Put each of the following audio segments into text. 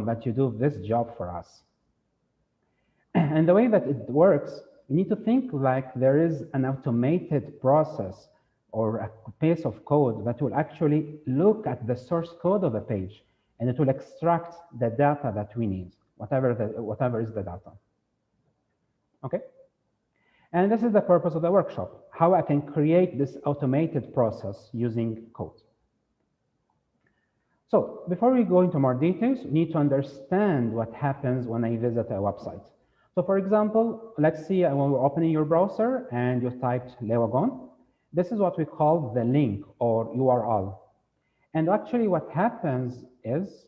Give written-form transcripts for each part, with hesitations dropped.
problem, but you do this job for us. And the way that it works, you need to think like there is an automated process or a piece of code that will actually look at the source code of the page, and it will extract the data that we need, whatever is the data. Okay? And this is the purpose of the workshop, how I can create this automated process using code. So before we go into more details, we need to understand what happens when I visit a website. So for example, let's see when we're opening your browser and you typed Wagon. This is what we call the link or URL. And actually what happens is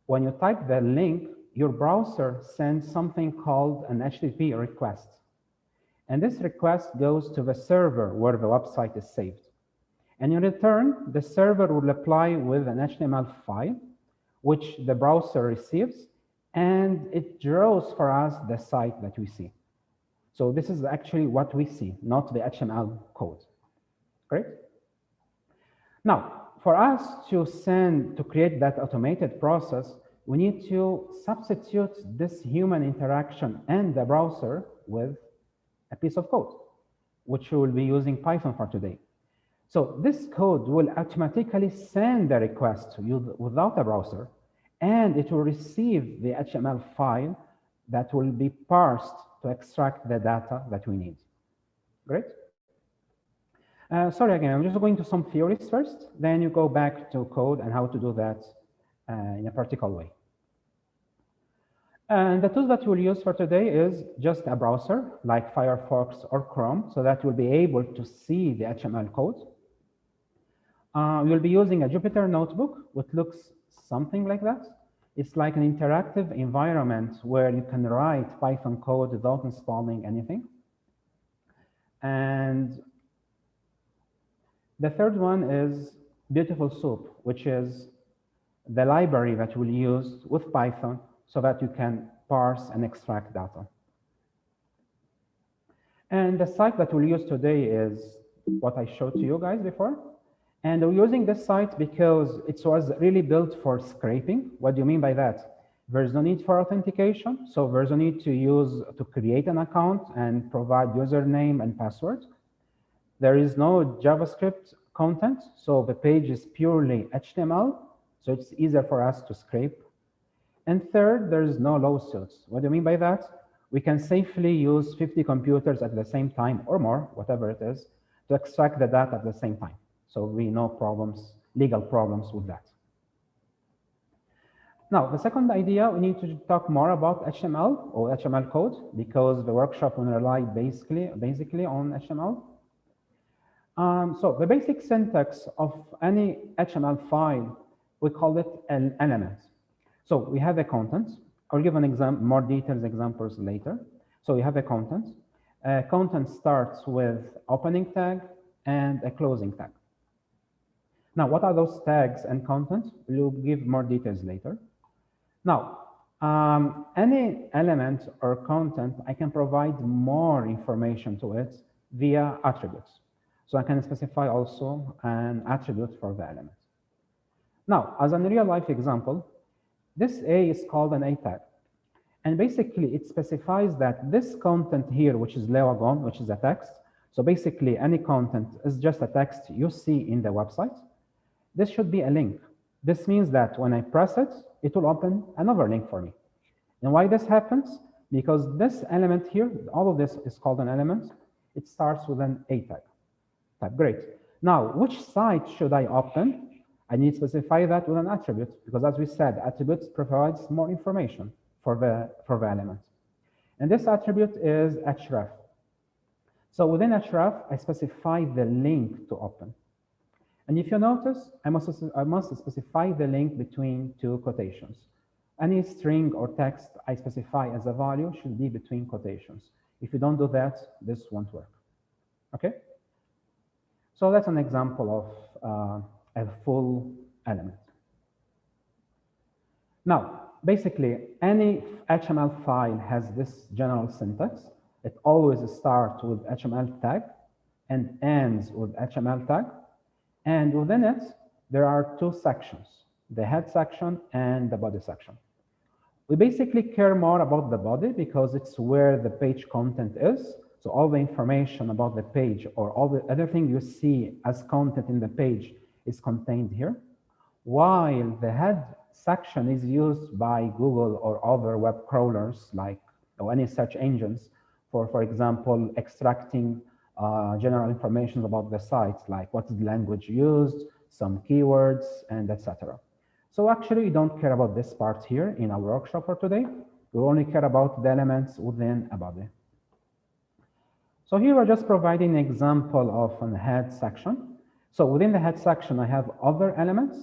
when you type the link, your browser sends something called an HTTP request. And this request goes to the server where the website is saved. And in return, the server will reply with an HTML file, which the browser receives, and it draws for us the site that we see. So this is actually what we see, not the HTML code. Great? Now, for us to create that automated process, we need to substitute this human interaction and the browser with a piece of code, which we will be using Python for today. So this code will automatically send the request to you without a browser, and it will receive the HTML file that will be parsed to extract the data that we need. Great? Sorry, again, I'm just going to some theories first, then you go back to code and how to do that in a practical way. And the tool that we'll use for today is just a browser like Firefox or Chrome, so that you'll be able to see the HTML code. You'll be using a Jupyter notebook, which looks something like that. It's like an interactive environment where you can write Python code without installing anything. And the third one is Beautiful Soup, which is the library that we'll use with Python so that you can parse and extract data. And the site that we'll use today is what I showed to you guys before. And we're using this site because it was really built for scraping. What do you mean by that? There's no need for authentication. So there's no need to create an account and provide username and password. There is no JavaScript content. So the page is purely HTML. So it's easier for us to scrape. And third, there's no lawsuits. What do you mean by that? We can safely use 50 computers at the same time or more, whatever it is, to extract the data at the same time. So we know problems, legal problems with that. Now, the second idea, we need to talk more about HTML or HTML code because the workshop will rely basically on HTML. So the basic syntax of any HTML file, we call it an element. So we have a content. I'll give more detailed examples later. So we have a content. Content starts with opening tag and a closing tag. Now, what are those tags and content? We'll give more details later. Now, any element or content, I can provide more information to it via attributes. So I can specify also an attribute for the element. Now, as a real-life example, this A is called an A tag. And basically, it specifies that this content here, which is Wagon, which is a text. So basically, any content is just a text you see in the website. This should be a link. This means that when I press it, it will open another link for me. And why this happens? Because this element here, all of this is called an element. It starts with an A tag. Great. Now, which site should I open? I need to specify that with an attribute because, as we said, attributes provides more information for the element. And this attribute is href. So within href, I specify the link to open. And if you notice, I must specify the link between two quotations. Any string or text I specify as a value should be between quotations. If you don't do that, this won't work. Okay? So that's an example of a full element. Now, basically, any HTML file has this general syntax. It always starts with HTML tag and ends with HTML tag. And within it, there are two sections, the head section and the body section. We basically care more about the body because it's where the page content is. So all the information about the page or all the other thing you see as content in the page is contained here. While the head section is used by Google or other web crawlers like or any search engines for example, extracting general information about the site, like what is the language used, some keywords, and etc. So actually, we don't care about this part here in our workshop for today. We only care about the elements within a body. So here we're just providing an example of a head section. So within the head section, I have other elements.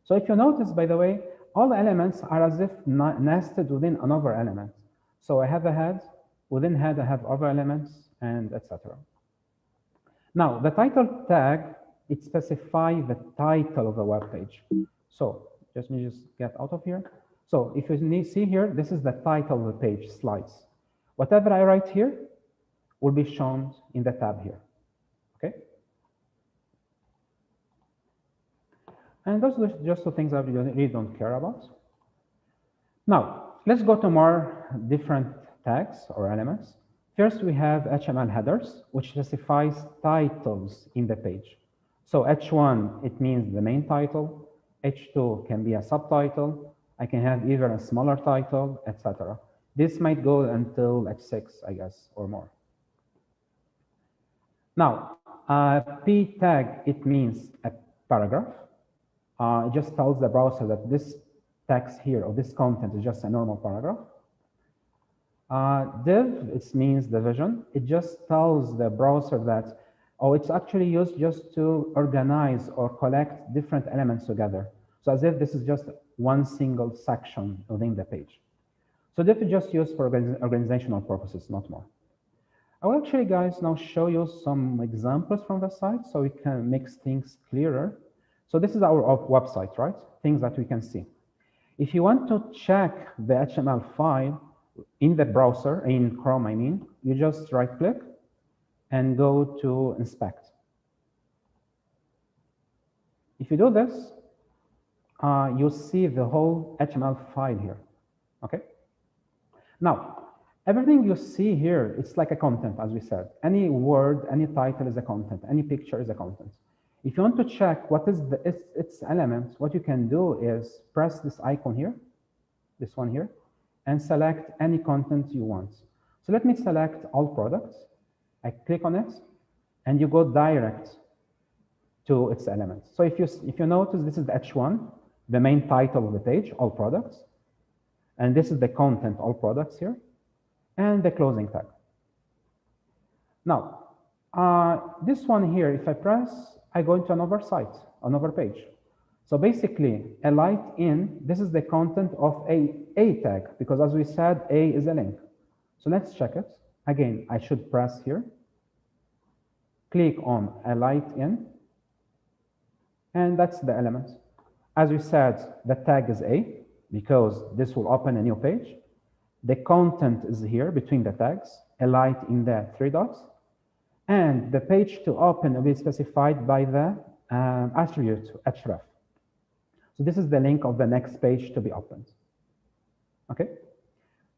So if you notice, by the way, all elements are as if nested within another element. So I have a head, within head I have other elements, and etc. Now, the title tag, it specifies the title of the web page. So let me just get out of here. So if you see here, this is the title of the page, slides. Whatever I write here will be shown in the tab here, okay? And those are just the things I really don't care about. Now, let's go to more different tags or elements. First, we have HTML headers, which specifies titles in the page. So H1, it means the main title. H2 can be a subtitle. I can have either a smaller title, etc. This might go until H6, I guess, or more. Now, P tag, it means a paragraph. It just tells the browser that this text here or this content is just a normal paragraph. Div, it means division. It just tells the browser that, oh, it's actually used just to organize or collect different elements together. So as if this is just one single section within the page. So div is just used for organizational purposes, not more. I will actually, guys, now show you some examples from the site so we can make things clearer. So this is our website, right? Things that we can see. If you want to check the HTML file in the browser, in Chrome, I mean, you just right-click and go to inspect. If you do this, you see the whole HTML file here, okay? Now, everything you see here, it's like a content, as we said. Any word, any title is a content, any picture is a content. If you want to check what is its element, what you can do is press this icon here, this one here, and select any content you want. So let me select all products. I click on it, and you go direct to its elements. So if you notice, this is the H1, the main title of the page, all products. And this is the content, all products here, and the closing tag. Now, this one here, if I press, I go into another site, another page. So basically, a light in, this is the content of a tag, because as we said, A is a link. So let's check it. Again, I should press here, click on a light in, and that's the element. As we said, the tag is A, because this will open a new page. The content is here between the tags, a light in the three dots, and the page to open will be specified by the attribute href. So this is the link of the next page to be opened. Okay,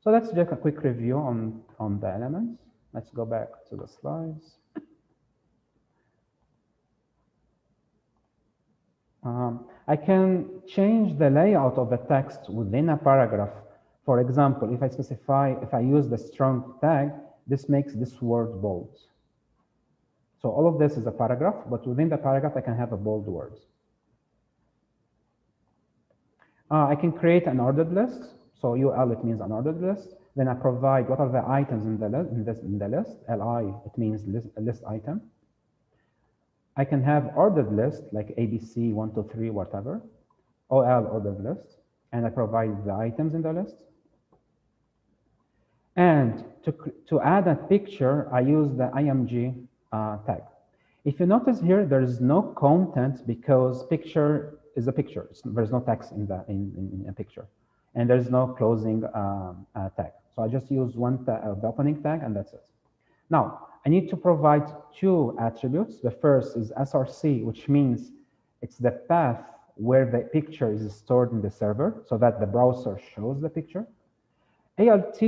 so let's just a quick review on the elements. Let's go back to the slides. I can change the layout of the text within a paragraph. For example, if I use the strong tag, this makes this word bold. So all of this is a paragraph, but within the paragraph, I can have a bold word. I can create an ordered list. So UL, it means an ordered list. Then I provide what are the items in the list. LI, it means list item. I can have ordered list, like ABC, 1, 2, 3, whatever. OL, ordered list. And I provide the items in the list. And to add a picture, I use the IMG tag. If you notice here, there is no content because picture is a picture. There's no text in a picture. And there's no closing tag. So I just use the opening tag, and that's it. Now, I need to provide two attributes. The first is SRC, which means it's the path where the picture is stored in the server so that the browser shows the picture. ALT,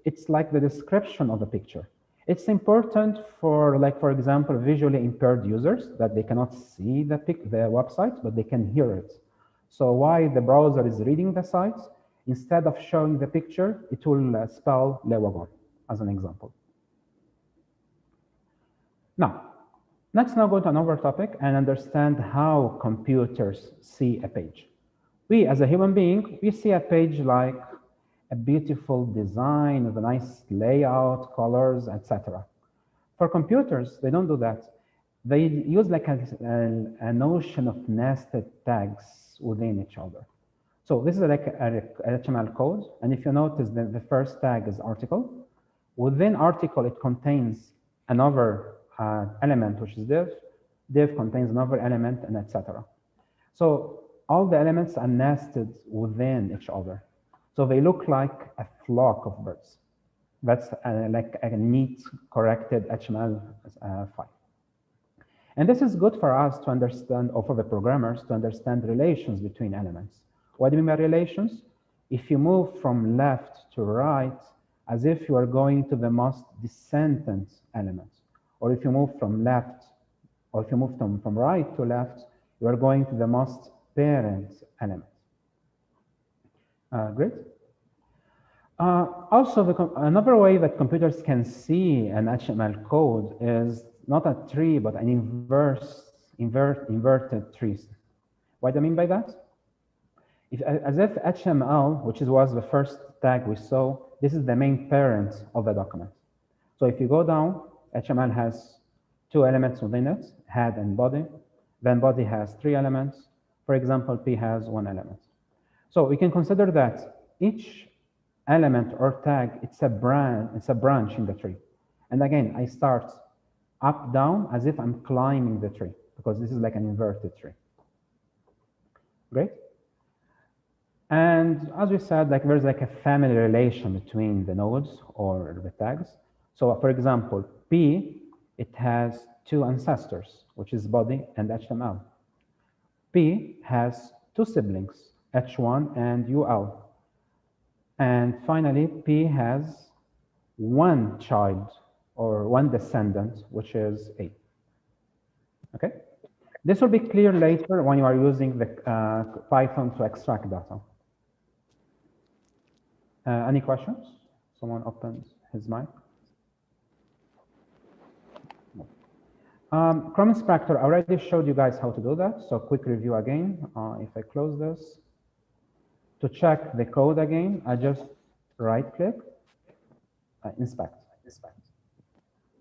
it's like the description of the picture. It's important for, like, for example, visually impaired users that they cannot see the website, but they can hear it. So while the browser is reading the site, instead of showing the picture, it will spell Wagon, as an example. Now, let's now go to another topic and understand how computers see a page. We, as a human being, we see a page like a beautiful design with a nice layout, colors, etc. For computers, they don't do that. They use like a notion of nested tags within each other. So this is like a HTML code, and if you notice that the first tag is article, within article it contains another element, which is div contains another element, and etc. So all the elements are nested within each other. So they look like a flock of birds. That's like a neat, corrected HTML file. And this is good for us to understand, or for the programmers to understand relations between elements. What do you mean by relations? If you move from left to right, as if you are going to the most descendant element, or if you move from left, or if you move from right to left, you are going to the most parent element. Great. Also, another way that computers can see an HTML code is not a tree, but an inverted trees. What do I mean by that? As if HTML, which was the first tag we saw, this is the main parent of the document. So if you go down, HTML has two elements within it, head and body. Then body has three elements. For example, P has one element. So we can consider that each element or tag, it's a branch in the tree. And again, I start up, down, as if I'm climbing the tree, because this is like an inverted tree. Great. And as we said, like there's like a family relation between the nodes or the tags. So for example, P, it has two ancestors, which is body and HTML. P has two siblings, H1 and UL. And finally, P has one child or one descendant, which is A. Okay? This will be clear later when you are using the Python to extract data. Any questions? Someone opened his mic. Chrome Inspector, I already showed you guys how to do that. So quick review again. If I close this, to check the code again, I just right-click, inspect.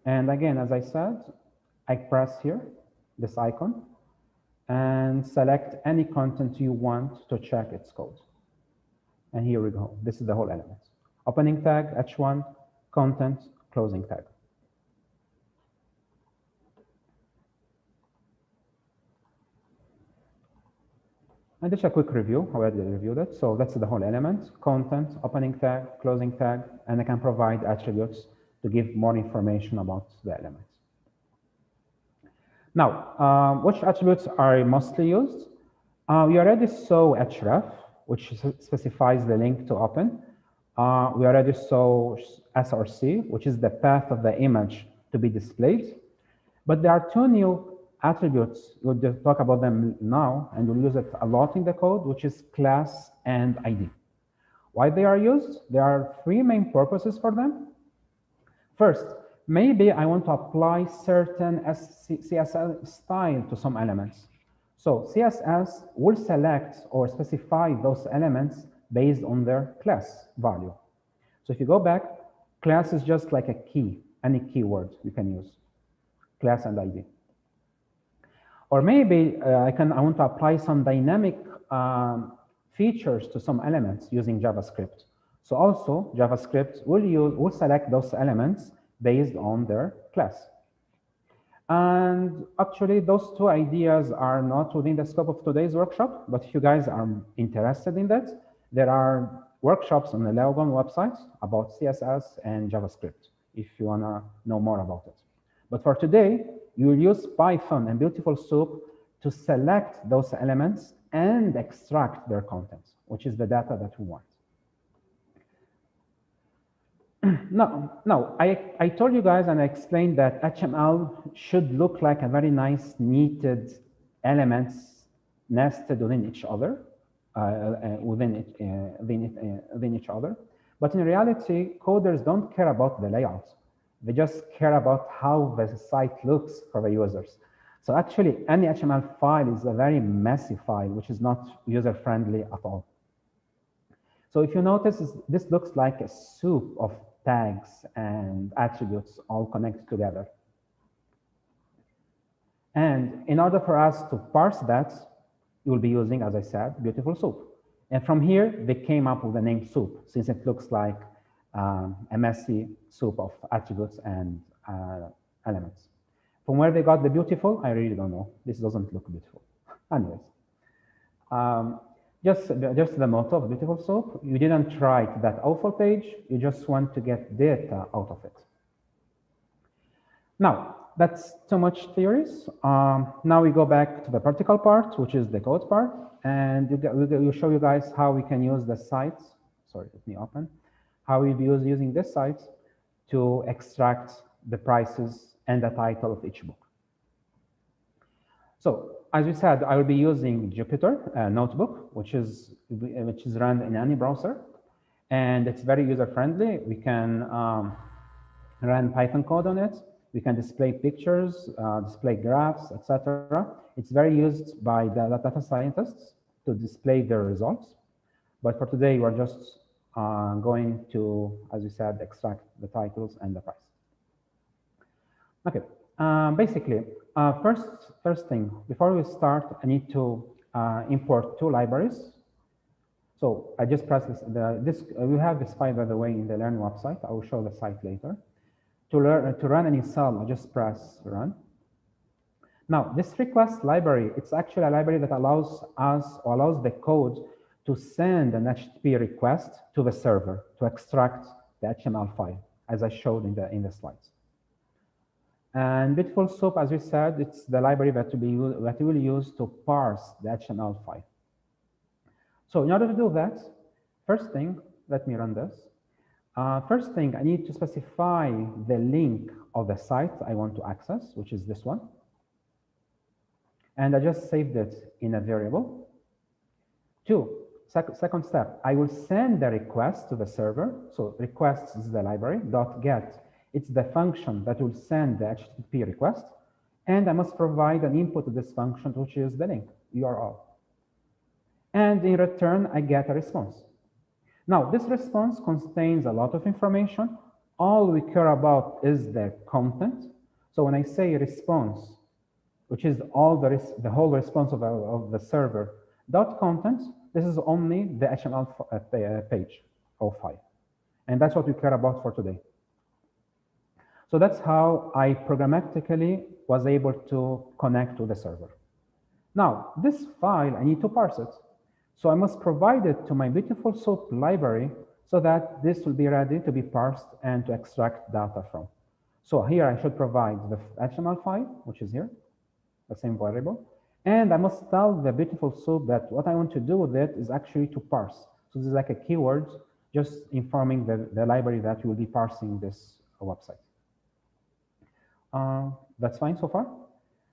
And again, as I said, I press here, this icon, and select any content you want to check its code. And here we go. This is the whole element. Opening tag, H1, content, closing tag. And just a quick review, I already reviewed it. So that's the whole element, content, opening tag, closing tag, and I can provide attributes to give more information about the elements. Now, which attributes are mostly used? We already saw href, which specifies the link to open. We already saw src, which is the path of the image to be displayed. But there are two new attributes. We'll talk about them now, and we'll use it a lot in the code, which is class and ID. Why they are used? There are three main purposes for them. First, maybe I want to apply certain CSS style to some elements. So CSS will select or specify those elements based on their class value. So if you go back, class is just like a key, any keyword you can use, class and ID. Or maybe I want to apply some dynamic features to some elements using JavaScript. So also JavaScript will select those elements based on their class. And actually those two ideas are not within the scope of today's workshop, but if you guys are interested in that, there are workshops on the Wagon website about CSS and JavaScript, if you wanna know more about it. But for today, you will use Python and Beautiful Soup to select those elements and extract their contents, which is the data that we want. No, I told you guys and I explained that HTML should look like a very nice knitted elements nested within each other, within each other. But in reality, coders don't care about the layout. They just care about how the site looks for the users. So actually, any HTML file is a very messy file, which is not user-friendly at all. So if you notice, this looks like a soup of tags and attributes all connected together. And in order for us to parse that, you will be using, as I said, beautiful soup. And from here, they came up with the name soup, since it looks like a messy soup of attributes and elements. From where they got the beautiful, I really don't know. This doesn't look beautiful. Anyways, just the motto of beautiful soup. You didn't write that awful page. You just want to get data out of it. Now, that's too much theories. Now we go back to the practical part, which is the code part. And we'll show you guys how we can use the sites. Sorry, let me open. How we use using this site to extract the prices and the title of each book. So as we said, I will be using Jupyter notebook, which is run in any browser, and it's very user friendly. We can run Python code on it. We can display pictures, display graphs, etc. It's very used by the data scientists to display their results. But for today, we're just going to, as we said, extract the titles and the price. Okay, basically, first thing, before we start, I need to import two libraries. So I just press this. We have this file, by the way, in the Learn website. I will show the site later. To run any cell, I just press run. Now, this request library, it's actually a library that allows the code to send an HTTP request to the server to extract the HTML file, as I showed in the slides. And Beautiful Soup, as we said, it's the library that we will use to parse the HTML file. So in order to do that, first thing, let me run this. First thing, I need to specify the link of the site I want to access, which is this one. And I just saved it in a variable. Second step, I will send the request to the server. So requests is the library, .get, it's the function that will send the HTTP request. And I must provide an input to this function, which is the link, URL. And in return, I get a response. Now, this response contains a lot of information. All we care about is the content. So when I say response, which is the whole response of the server, .content, this is only the HTML page or file. And that's what we care about for today. So that's how I programmatically was able to connect to the server. Now, this file, I need to parse it. So I must provide it to my Beautiful Soup library so that this will be ready to be parsed and to extract data from. So here I should provide the HTML file, which is here, the same variable. And I must tell the Beautiful Soup that what I want to do with it is actually to parse. So this is like a keyword, just informing the library that you will be parsing this website. That's fine so far.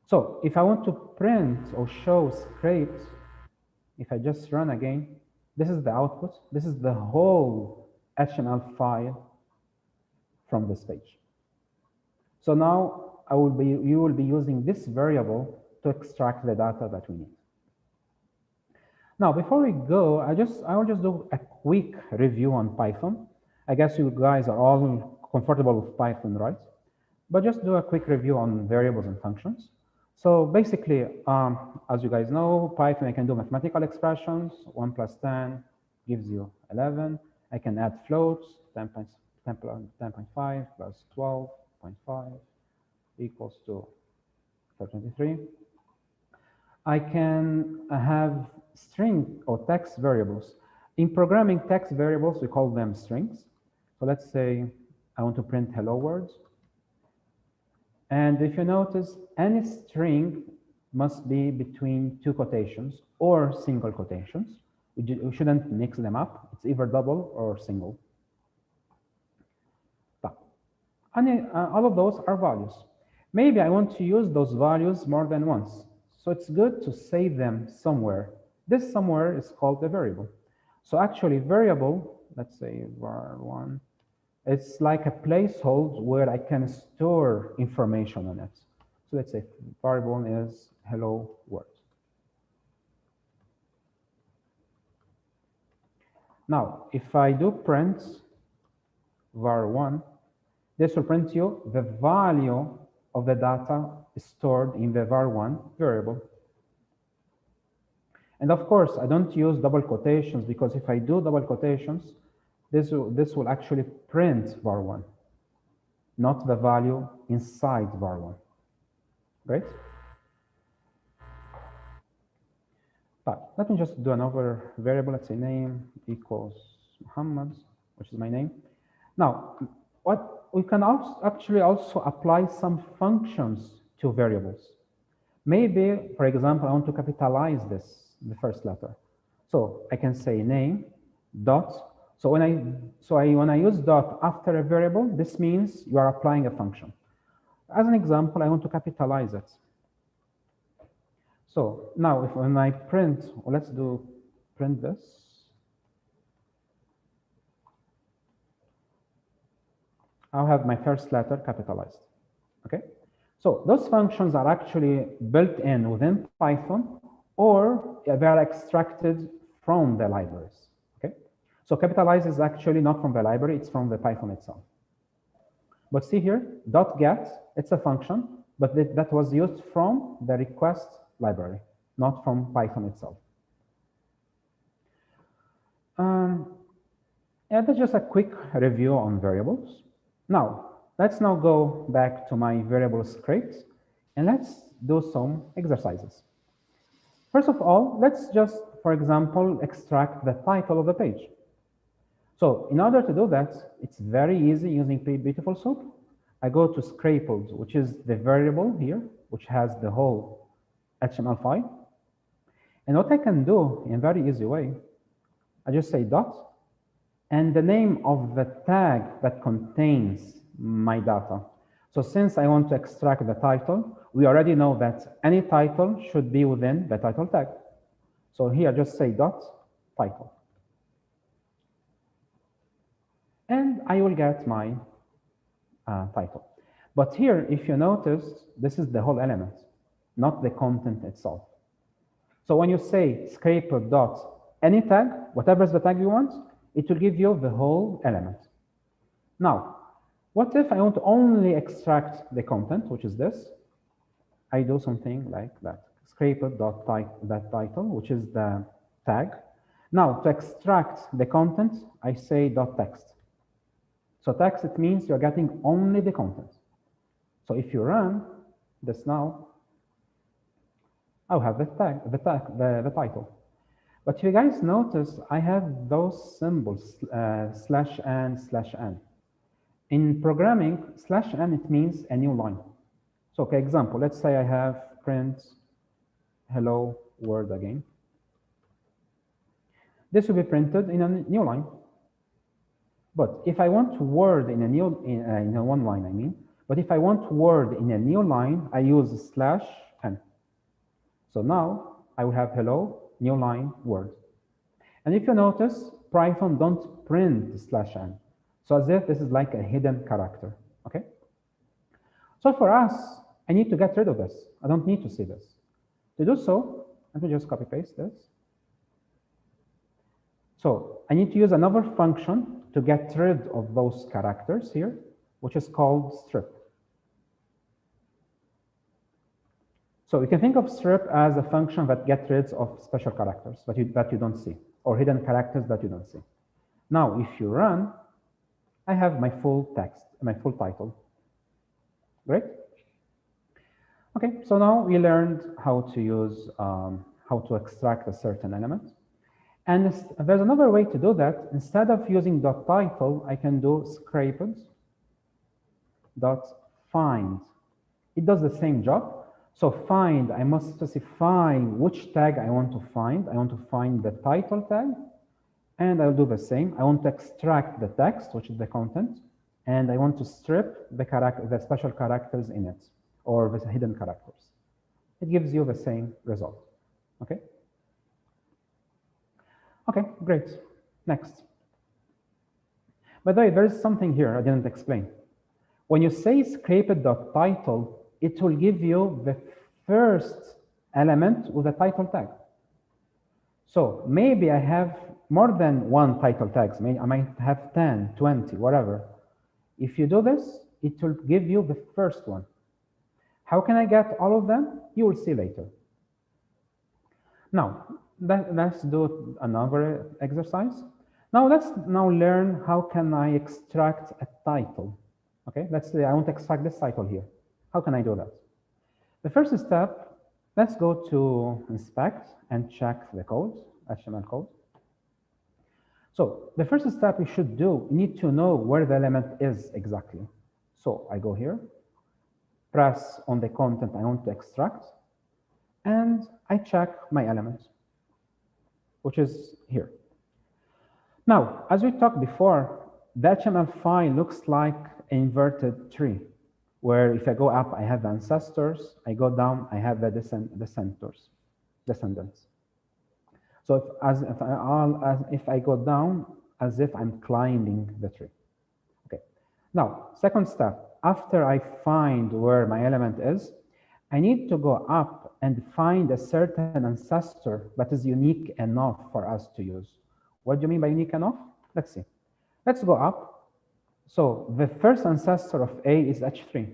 So if I want to print or show script, if I just run again, this is the output. This is the whole HTML file from this page. So now you will be using this variable to extract the data that we need. Now, before we go, I will just do a quick review on Python. I guess you guys are all comfortable with Python, right? But just do a quick review on variables and functions. So basically, as you guys know, Python, I can do mathematical expressions. 1 plus 10 gives you 11. I can add floats, 10.5 plus 12.5 equals to 23. I can have string or text variables. In programming text variables, we call them strings. So let's say I want to print hello world. And if you notice, any string must be between two quotations or single quotations. We shouldn't mix them up. It's either double or single. But all of those are values. Maybe I want to use those values more than once. So it's good to save them somewhere. This somewhere is called a variable. So actually variable, let's say var1, it's like a placeholder where I can store information on it. So let's say variable is hello world. Now, if I do print var1, this will print you the value of the data stored in the var1 variable. And of course, I don't use double quotations because if I do double quotations, this will actually print var1, not the value inside var1. Great? But let me just do another variable. Let's say name equals Muhammad, which is my name. Now, what we can actually also apply some functions to variables. Maybe, for example, I want to capitalize the first letter. So I can say name dot. So when I use dot after a variable, this means you are applying a function. As an example, I want to capitalize it. So now when I print, well, let's do print this. I'll have my first letter capitalized, okay? So those functions are actually built in within Python, or they are extracted from the libraries, okay? So capitalize is actually not from the library, it's from the Python itself. But see here, .get, it's a function, but that was used from the request library, not from Python itself. Yeah, that's just a quick review on variables. Now, let's now go back to my variable script, and let's do some exercises. First of all, let's just, for example, extract the title of the page. So in order to do that, it's very easy using Beautiful Soup. I go to scraped, which is the variable here, which has the whole HTML file. And what I can do in a very easy way, I just say dot, and the name of the tag that contains my data. So since I want to extract the title, we already know that any title should be within the title tag. So here, just say dot title. And I will get my title. But here, if you notice, this is the whole element, not the content itself. So when you say scraper dot any tag, whatever is the tag you want, it will give you the whole element. Now, what if I want to only extract the content, which is this? I do something like that. Scraper dot that title, which is the tag. Now, to extract the content, I say dot text. So text, it means you're getting only the content. So if you run this now, I'll have the title. But if you guys notice, I have those symbols, /n/n. In programming, /n, it means a new line. So, okay, example, let's say I have print hello world again. This will be printed in a new line. But if I want word in a new, in a one line, I mean, but if I want word in a new line, I use /n. So now I will have hello, new line, word. And if you notice, Python don't print /n. So as if this is like a hidden character, okay? So for us, I need to get rid of this. I don't need to see this. To do so, let me just copy paste this. So I need to use another function to get rid of those characters here, which is called strip. So you can think of strip as a function that gets rid of special characters that you don't see, or hidden characters that you don't see. Now, if you run, I have my full text, my full title. Great. Okay, so now we learned how to use, how to extract a certain element. And there's another way to do that. Instead of using .title, I can do scraped .find. It does the same job, So find, I must specify which tag I want to find. I want to find the title tag, and I'll do the same. I want to extract the text, which is the content, and I want to strip the special characters in it, or the hidden characters. It gives you the same result, okay? Okay, great. Next. By the way, there is something here I didn't explain. When you say scraped.title, it will give you the first element with the title tag. So maybe I have more than one title tags. I might have 10, 20, whatever. If you do this, it will give you the first one. How can I get all of them? You will see later. Now, let's do another exercise. Now let's learn how can I extract a title. Okay, let's say I want to extract this title here. How can I do that? The first step, let's go to inspect and check the code, HTML code. So the first step you should do, you need to know where the element is exactly. So I go here, press on the content I want to extract, and I check my element, which is here. Now, as we talked before, the HTML file looks like an inverted tree, where if I go up, I have the ancestors, I go down, I have the descendants. So if I go down, as if I'm climbing the tree. Okay. Now, second step, after I find where my element is, I need to go up and find a certain ancestor that is unique enough for us to use. What do you mean by unique enough? Let's see. Let's go up. So the first ancestor of A is H3.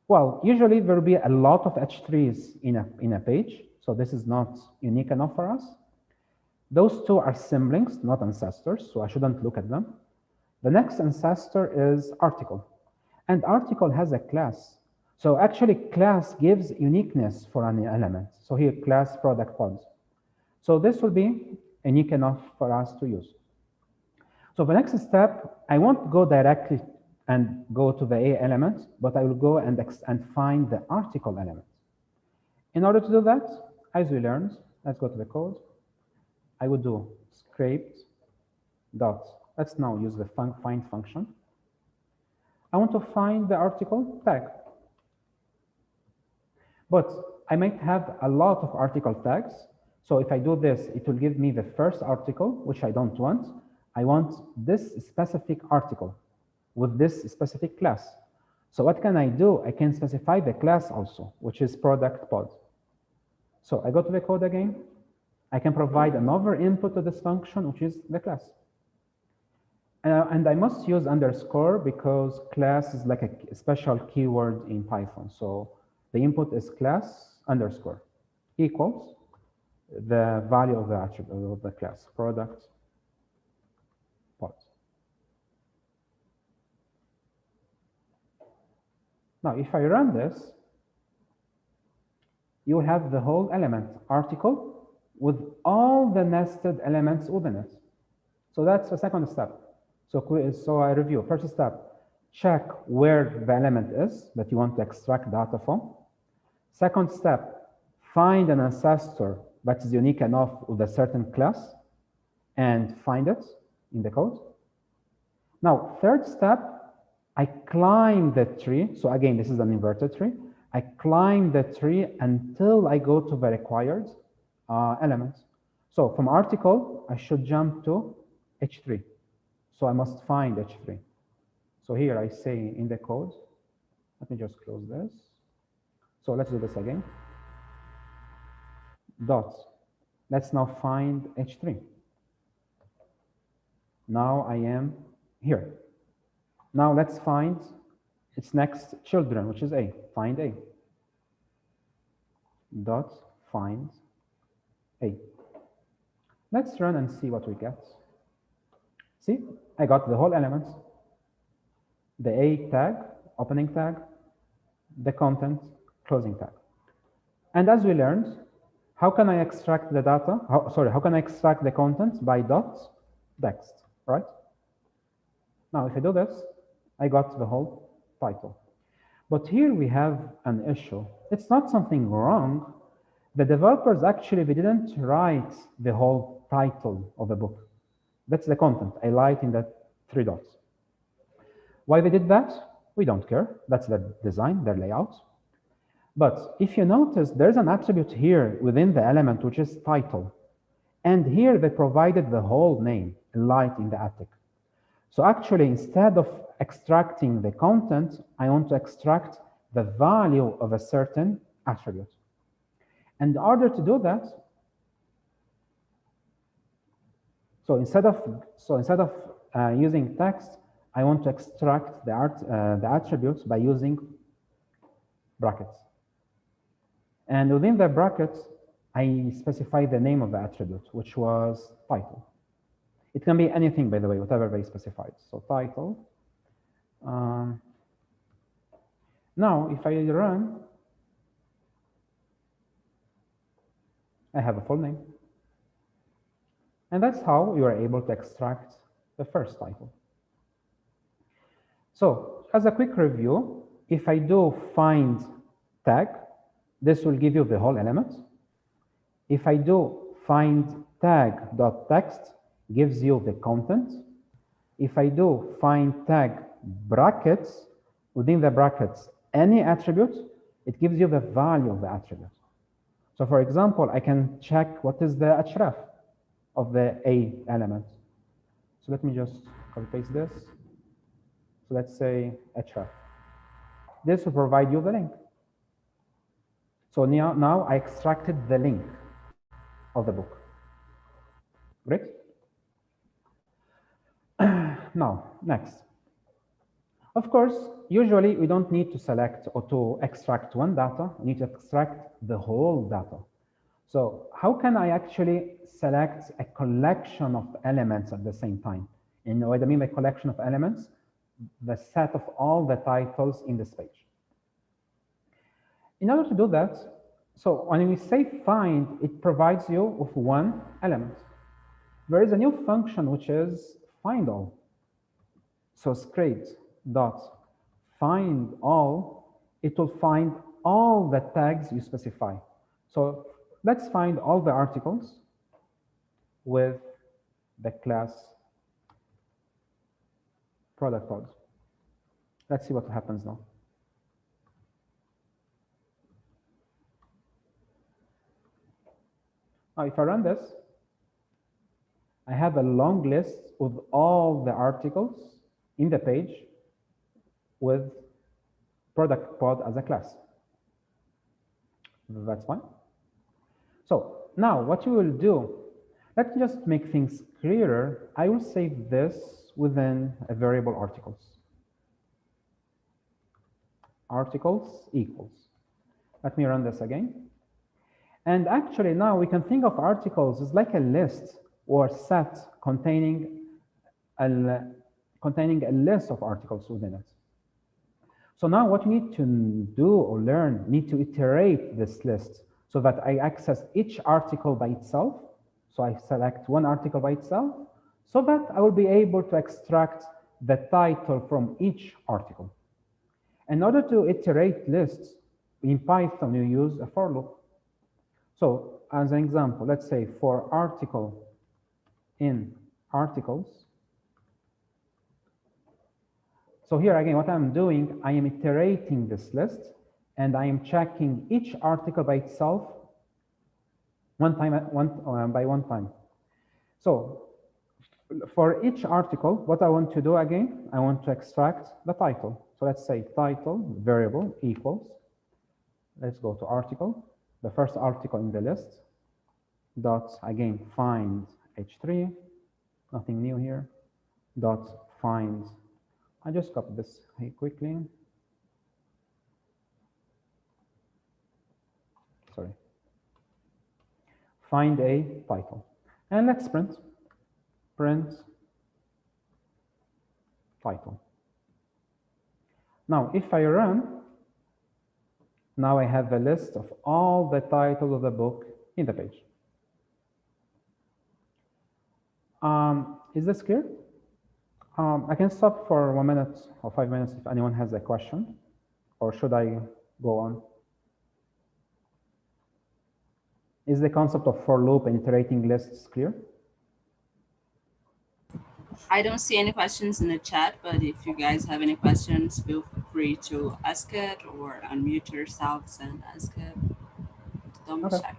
Well, usually there will be a lot of H3s in a page, so this is not unique enough for us. Those two are symlinks, not ancestors, so I shouldn't look at them. The next ancestor is article, and article has a class. So actually class gives uniqueness for an element. So here class product pods. So this will be unique enough for us to use. So the next step, I won't go directly and go to the A element, but I will go and find the article element. In order to do that, as we learned, let's go to the code. I would do scraped dot. Let's now use the find function. I want to find the article tag. But I might have a lot of article tags. So if I do this, it will give me the first article, which I don't want. I want this specific article with this specific class. So what can I do? I can specify the class also, which is product pod. So I go to the code again. I can provide another input to this function, which is the class. And I must use underscore because class is like a special keyword in Python. So the input is class underscore equals the value of the attribute of the class, product pod. Now, if I run this, you have the whole element article with all the nested elements within it. So that's the second step. So I review. First step, check where the element is that you want to extract data from. Second step, find an ancestor that is unique enough with a certain class and find it in the code. Now, third step, I climb the tree. So again, this is an inverted tree. I climb the tree until I go to the required element. So from article, I should jump to H3. So I must find H3. So here I say in the code, let me just close this. So let's do this again. Dot. Let's now find H3. Now I am here. Now let's find its next children, which is A. Find A. Dot find A. Let's run and see what we get. See, I got the whole elements, the A tag, opening tag, the content, closing tag. And as we learned, how can I extract the data? How can I extract the content? By dot text, right? Now, if I do this, I got the whole title. But here we have an issue. It's not something wrong. The developers actually, they didn't write the whole title of the book. That's the content. I light in the 3 dots. Why they did that? We don't care. That's their design, their layout. But if you notice, there's an attribute here within the element, which is title. And here they provided the whole name, light in the attic. So actually, instead of extracting the content, I want to extract the value of a certain attribute. And in order to do that, so instead of using text, I want to extract the attributes by using brackets. And within the brackets, I specify the name of the attribute, which was title. It can be anything, by the way, whatever they specified. So title. Now, if I run, I have a full name. And that's how you are able to extract the first title. So, as a quick review, if I do find tag, this will give you the whole element. If I do find tag.text, gives you the content. If I do find tag brackets, within the brackets, any attribute, it gives you the value of the attribute. So for example, I can check what is the href of the A element. So let me just copy paste this. So let's say href. This will provide you the link. So now I extracted the link of the book. Great. Now, next. Of course, usually we don't need to select or to extract one data. We need to extract the whole data. So how can I actually select a collection of elements at the same time? And what I mean by collection of elements, the set of all the titles in this page. In order to do that, so when we say find, it provides you with one element. There is a new function which is find all. So script dot find all, it will find all the tags you specify. So let's find all the articles with the class product pod. Let's see what happens now. Now, if I run this, I have a long list with all the articles in the page with product pod as a class. That's fine. So now what you will do, let's just make things clearer. I will save this within a variable articles. Articles equals. Let me run this again. And actually now we can think of articles as like a list or set containing a list of articles within it. So now what you need to do or learn, need to iterate this list so that I access each article by itself. So I select one article by itself so that I will be able to extract the title from each article. In order to iterate lists, in Python, you use a for loop. So as an example, let's say for article in articles. So here again, what I'm doing, I am iterating this list and I am checking each article by itself by one time. So for each article, what I want to do again, I want to extract the title. So let's say title variable equals, let's go to article, the first article in the list, dot again find h3, nothing new here, dot find, I just copy this quickly. Sorry. Find a title. And let's print title. Now, if I run, now I have a list of all the titles of the book in the page. Is this clear? I can stop for 1 minute or 5 minutes if anyone has a question. or should I go on? Is the concept of for loop and iterating lists clear? I don't see any questions in the chat, but if you guys have any questions, feel free to ask it or unmute yourselves and ask it. Don't be shy.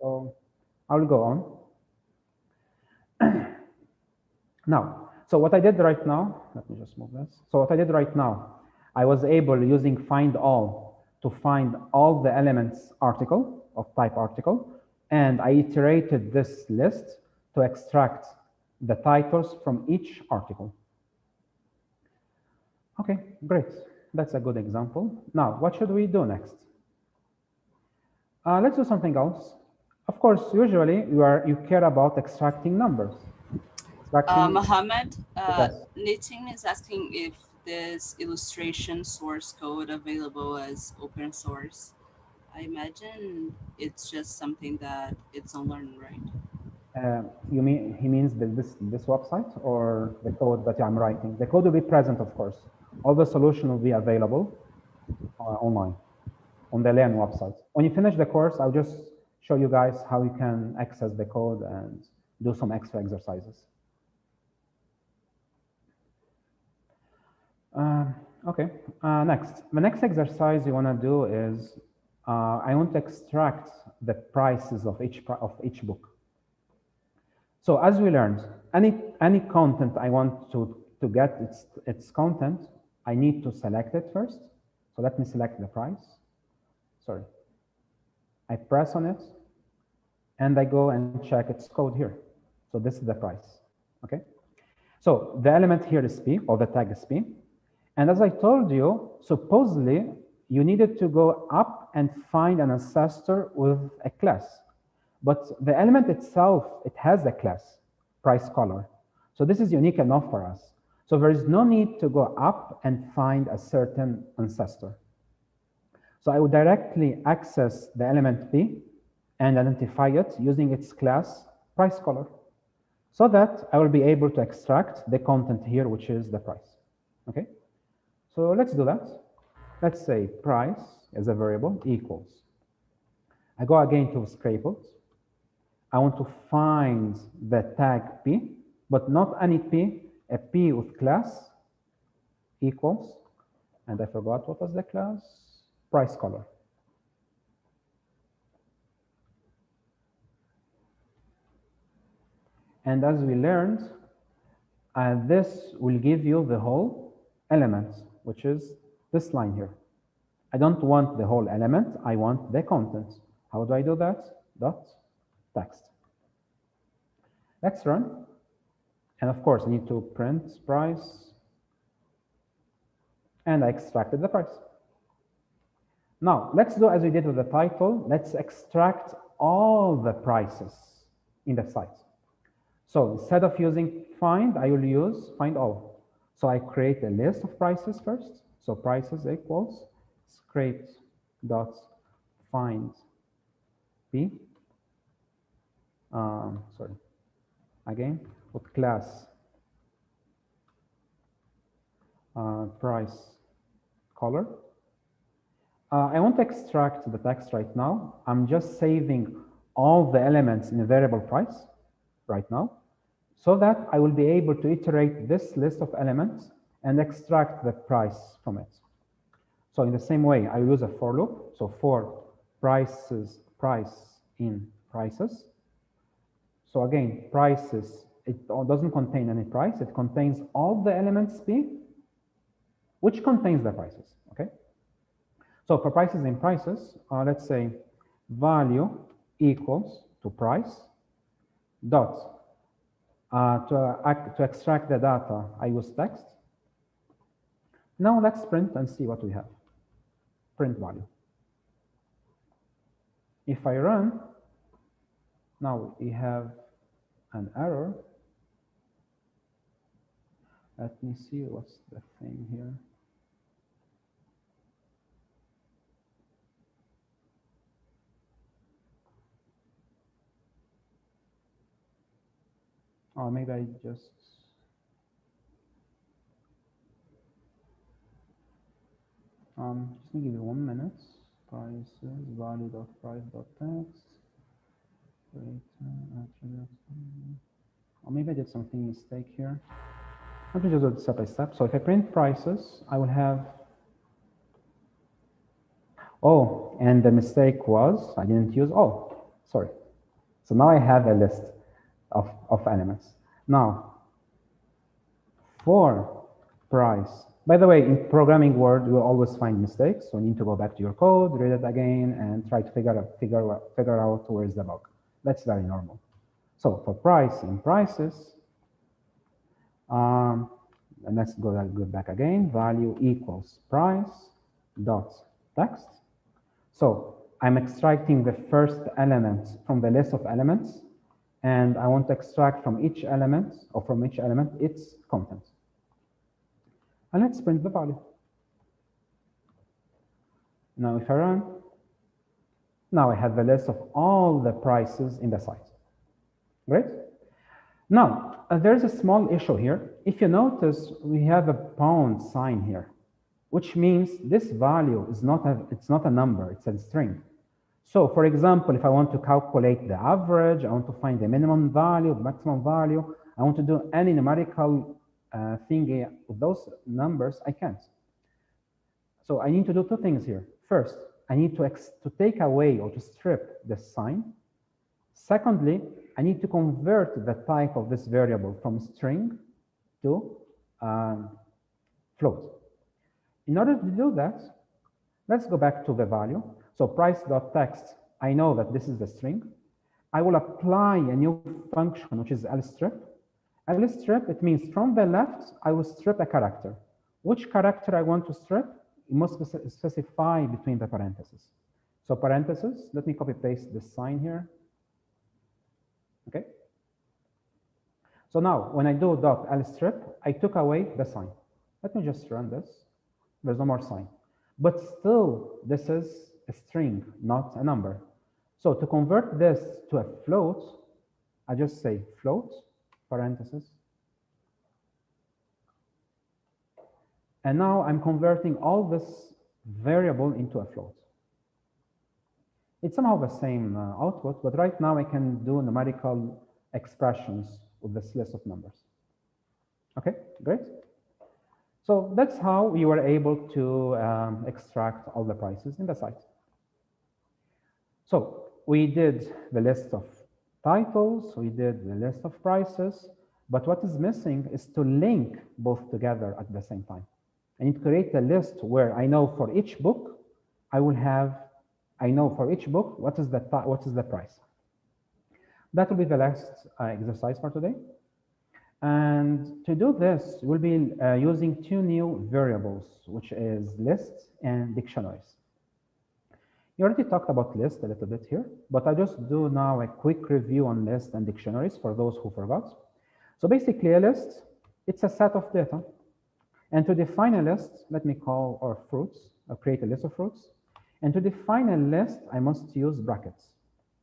So I'll go on. Now, so what I did right now, let me just move this. So what I did right now, I was able, using find all, to find all the elements article of type article, and I iterated this list to extract the titles from each article. Okay, great. That's a good example. Now, what should we do next? Let's do something else. Of course, usually you care about extracting numbers. Mohammed, Yes. Nitin is asking if this illustration source code available as open source. I imagine it's just something that it's online, right? You mean he means this website or the code that I'm writing? The code will be present, of course. All the solution will be available online on the Learn website. When you finish the course, I'll just show you guys how you can access the code and do some extra exercises. Okay, next. The next exercise you want to do is I want to extract the prices of each book. So as we learned, any content I want to get its content, I need to select it first. So let me select the price. Sorry. I press on it, and I go and check its code here. So this is the price, okay? So the element here is P, or the tag is P. And as I told you, supposedly, you needed to go up and find an ancestor with a class. But the element itself, it has a class, price color. So this is unique enough for us. So there is no need to go up and find a certain ancestor. So I would directly access the element P and identify it using its class price color, so that I will be able to extract the content here, which is the price. Okay? So let's do that. Let's say price as a variable equals. I go again to scrapers. I want to find the tag P, but not any P, a P with class equals, and I forgot what was the class, price color. And as we learned, this will give you the whole element, which is this line here. I don't want the whole element, I want the content. How do I do that? Dot text. Let's run. And of course, I need to print price. And I extracted the price. Now, let's do as we did with the title. Let's extract all the prices in the site. So instead of using find, I will use find all. So I create a list of prices first. So prices equals scrape dot find P. Sorry. Again, with class price color. I won't extract the text right now. I'm just saving all the elements in a variable price right now, so that I will be able to iterate this list of elements and extract the price from it. So in the same way, I will use a for loop. So for prices, price in prices. So again, prices, it doesn't contain any price. It contains all the elements P, which contains the prices, okay? So for prices in prices, let's say value equals to price dot. To extract the data, I use text. Now let's print and see what we have. Print value. If I run, now we have an error. Let me see what's the thing here. Or maybe I just, Just give me 1 minute. Prices, value.price.text. Or maybe I did something mistake here. Let me just do it step by step. So if I print prices, I will have, oh, and the mistake was I didn't use, oh, sorry. So now I have a list of elements. Now, for price, by the way, in programming world, you will always find mistakes. So you need to go back to your code, read it again, and try to figure out where is the bug. That's very normal. So for price in prices, and let's go back again, value equals price dot text. So I'm extracting the first element from the list of elements, and I want to extract from each element, or from each element, its content. And let's print the value. Now if I run, now I have the list of all the prices in the site. Great. Now, there's a small issue here. If you notice, we have a pound sign here, which means this value is not a number, it's a string. So for example, if I want to calculate the average, I want to find the minimum value, the maximum value, I want to do any numerical thing with those numbers, I can't. So I need to do two things here. First, I need to take away or to strip the sign. Secondly, I need to convert the type of this variable from string to float. In order to do that, let's go back to the value. So price.text, I know that this is the string. I will apply a new function, which is lstrip. Lstrip, it means from the left, I will strip a character. Which character I want to strip? You must specify between the parentheses. So parentheses, let me copy paste this sign here. Okay. So now when I do .lstrip, I took away the sign. Let me just run this. There's no more sign. But still, this is a string, not a number. So to convert this to a float, I just say float, parentheses. And now I'm converting all this variable into a float. It's somehow the same output, but right now I can do numerical expressions with this list of numbers. Okay, great. So that's how we were able to extract all the prices in the site. So we did the list of titles, we did the list of prices, but what is missing is to link both together at the same time. I need to create a list where I know for each book, I know for each book what is the price. That will be the last exercise for today. And to do this, we'll be using two new variables, which is lists and dictionaries. You already talked about lists a little bit here, but I just do now a quick review on lists and dictionaries for those who forgot. So basically a list, it's a set of data. And to define a list, let me call our fruits, or create a list of fruits. And to define a list, I must use brackets,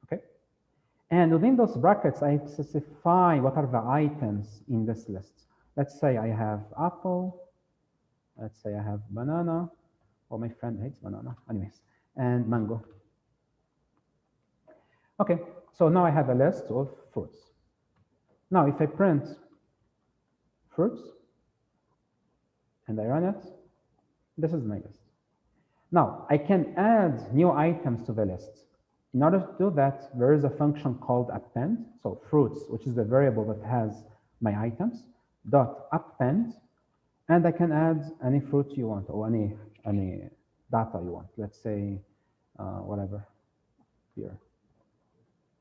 okay? And within those brackets, I specify what are the items in this list. Let's say I have apple, let's say I have banana, or my friend hates banana, anyways, and mango. Okay, so now I have a list of fruits. Now, if I print fruits, and I run it, this is my list. Now, I can add new items to the list. In order to do that, there is a function called append. So fruits, which is the variable that has my items, dot append, and I can add any fruit you want or any data you want. Let's say whatever here.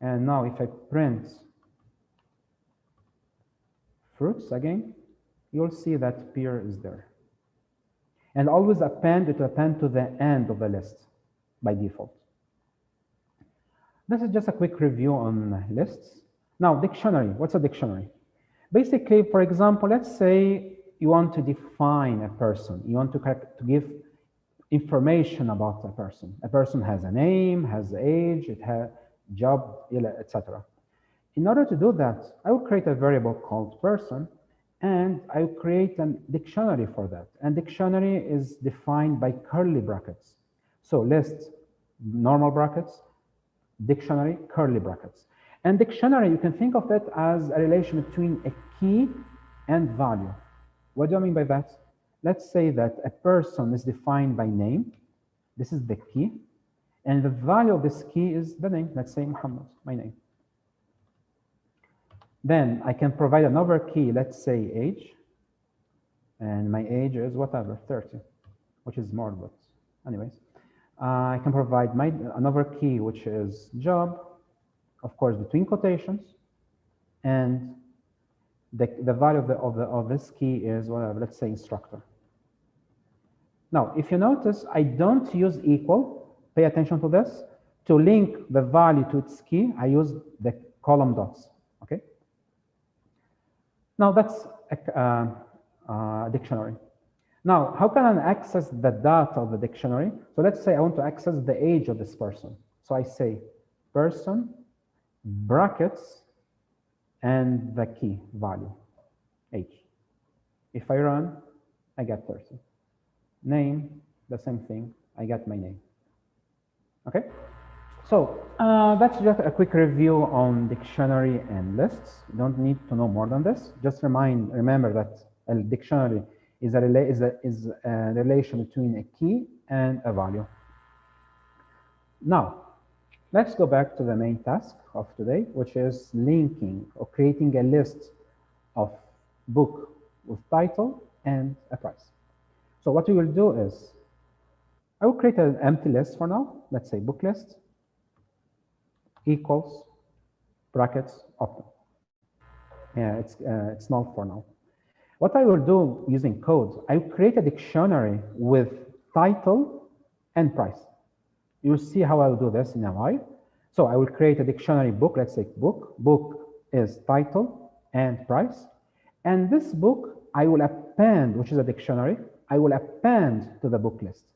And now if I print fruits again, you'll see that pear is there. And always append, it will append to the end of the list by default. This is just a quick review on lists. Now, dictionary, what's a dictionary? Basically, for example, let's say you want to define a person. You want to give information about a person. A person has a name, has age, it has job, etc. In order to do that, I will create a variable called person, and I create a dictionary for that. And dictionary is defined by curly brackets. So list, normal brackets, dictionary, curly brackets. And dictionary, you can think of it as a relation between a key and value. What do I mean by that? Let's say that a person is defined by name. This is the key. And the value of this key is the name. Let's say Muhammad, my name. Then I can provide another key, let's say age. And my age is whatever, 30, which is more, but anyways. I can provide another key, which is job, of course, between quotations. And the value of this key is whatever, let's say instructor. Now, if you notice, I don't use equal, pay attention to this. To link the value to its key, I use the column dots, okay? Now that's a dictionary. Now, how can I access the data of the dictionary? So let's say I want to access the age of this person. So I say person, brackets, and the key value, age. If I run, I get 30. Name, the same thing, I get my name. Okay? So that's just a quick review on dictionary and lists. You don't need to know more than this. Just remember that a dictionary is a relation between a key and a value. Now, let's go back to the main task of today, which is linking or creating a list of book with title and a price. So what we will do is, I will create an empty list for now. Let's say book list equals brackets open. Yeah, it's null for now. What I will do using code, I will create a dictionary with title and price. You'll see how I'll do this in a while. So I will create a dictionary book, let's say book. Book is title and price. And this book, I will append, which is a dictionary, I will append to the book list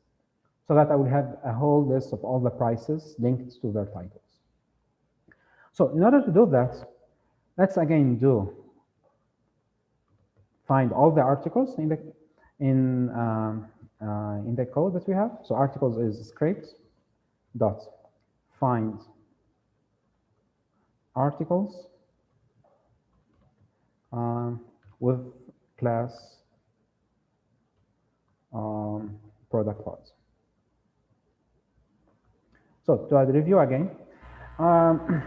so that I will have a whole list of all the prices linked to their titles. So in order to do that, let's again find all the articles in the code that we have. So articles is scrapes dot find articles with class product files. So to review again,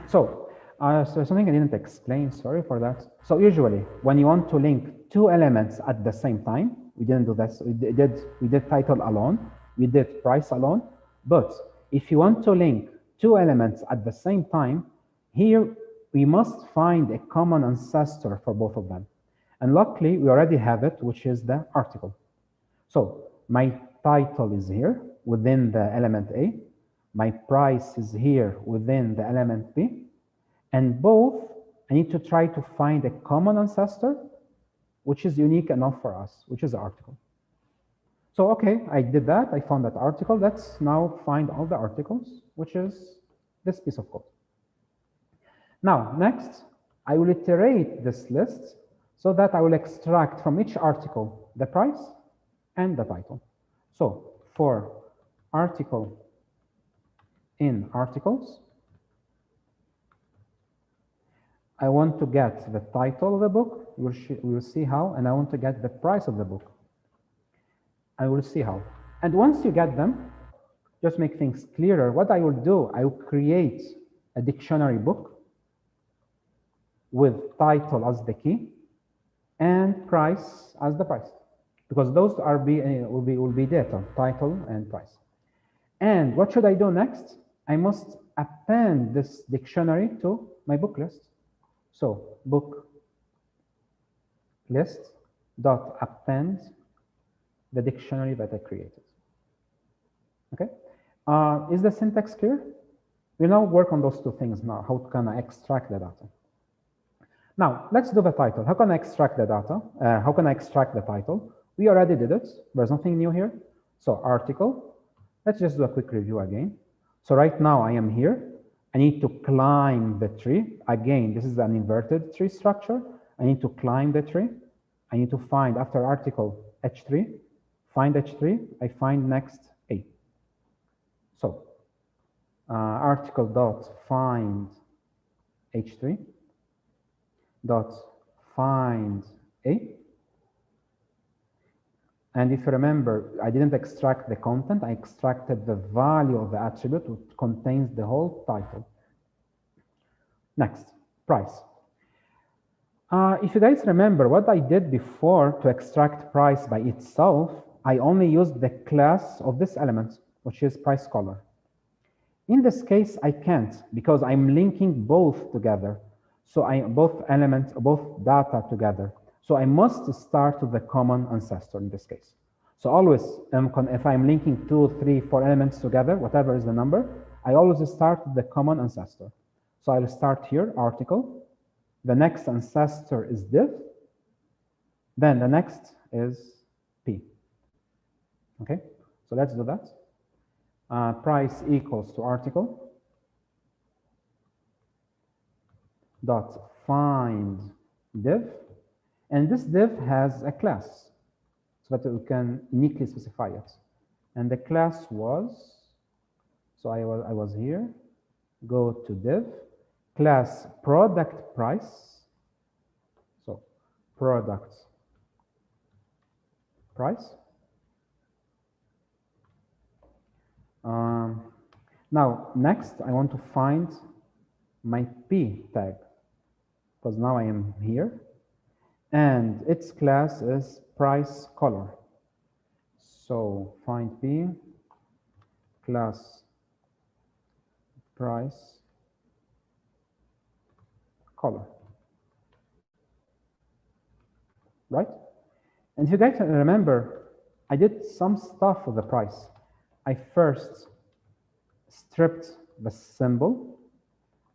so something I didn't explain, sorry for that. So usually when you want to link two elements at the same time, we didn't do this, we did title alone, we did price alone, but if you want to link two elements at the same time, here we must find a common ancestor for both of them. And luckily we already have it, which is the article. So my title is here within the element A, my price is here within the element B, and both I need to try to find a common ancestor, which is unique enough for us, which is the article. So okay, I did that, I found that article. Let's now find all the articles, which is this piece of code. Now, next, I will iterate this list so that I will extract from each article the price and the title. So for article in articles, I want to get the title of the book, we will see how, and I want to get the price of the book. I will see how. And once you get them, just make things clearer, what I will do, I will create a dictionary book with title as the key and price as the price, because those will be data, title and price. And what should I do next? I must append this dictionary to my book list. So book list dot append the dictionary that I created. Okay, is the syntax clear? We now work on those two things now. How can I extract the data? Now let's do the title. How can I extract the data? How can I extract the title? We already did it. There's nothing new here. So article. Let's just do a quick review again. So right now I am here. I need to climb the tree. Again, this is an inverted tree structure. I need to climb the tree. I need to find after article H3, find H3, I find next A. So article dot find H3 dot find A. And if you remember, I didn't extract the content, I extracted the value of the attribute which contains the whole title. Next, price. If you guys remember what I did before to extract price by itself, I only used the class of this element, which is price color. In this case, I can't because I'm linking both together. So both elements, both data together. So I must start with the common ancestor in this case. So always, if I'm linking 2, 3, 4 elements together, whatever is the number, I always start with the common ancestor. So I'll start here, article. The next ancestor is div. Then the next is P. Okay, so let's do that. Price equals to article dot find div. And this div has a class so that we can uniquely specify it. And the class was, so I was here, go to div, class product price. So product price. Now, next, I want to find my P tag because now I am here. And its class is price color. So find P, class price color. Right? And if you guys remember, I did some stuff with the price. I first stripped the symbol.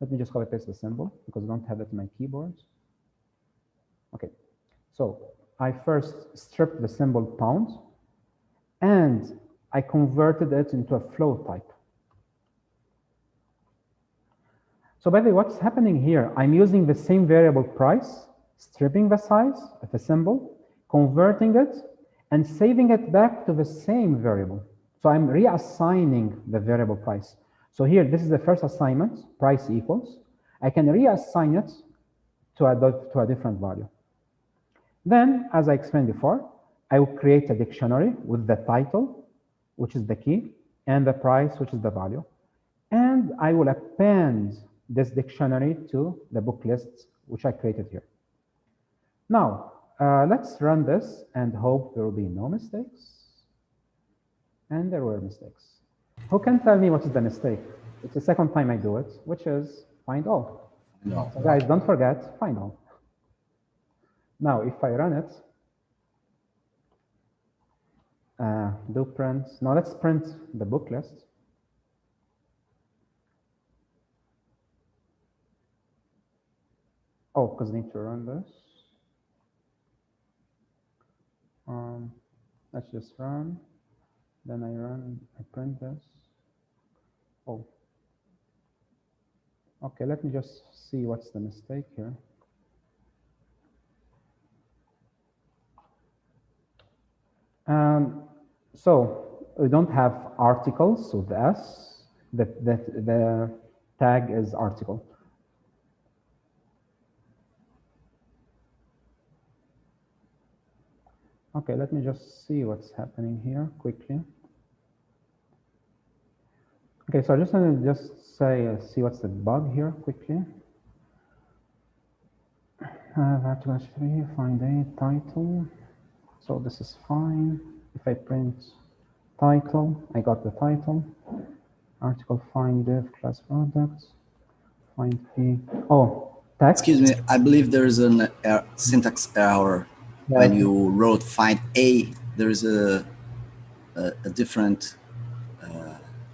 Let me just copy paste the symbol because I don't have it in my keyboard. Okay. So I first stripped the symbol pound and I converted it into a float type. So by the way, what's happening here? I'm using the same variable price, stripping the size of the symbol, converting it, and saving it back to the same variable. So I'm reassigning the variable price. So here, this is the first assignment, price equals. I can reassign it to a different value. Then, as I explained before, I will create a dictionary with the title, which is the key, and the price, which is the value. And I will append this dictionary to the book lists, which I created here. Now, let's run this and hope there will be no mistakes. And there were mistakes. Who can tell me what is the mistake? It's the second time I do it, which is find all. No. So guys, don't forget, find all. Now, if I run it, do print. Now let's print the book list. Oh, because I need to run this. Let's just run. Then I print this. Oh. Okay, let me just see what's the mistake here. So we don't have articles with the S. The tag is article. Okay, let me just see what's happening here quickly. Okay, so I just want to just say, see what's the bug here quickly. Article 3, find a title. So this is fine. If I print title, I got the title. Article find div class products. Find P. Oh, text. Excuse me, I believe there's a syntax error. Yeah. When you wrote find A, there's a different.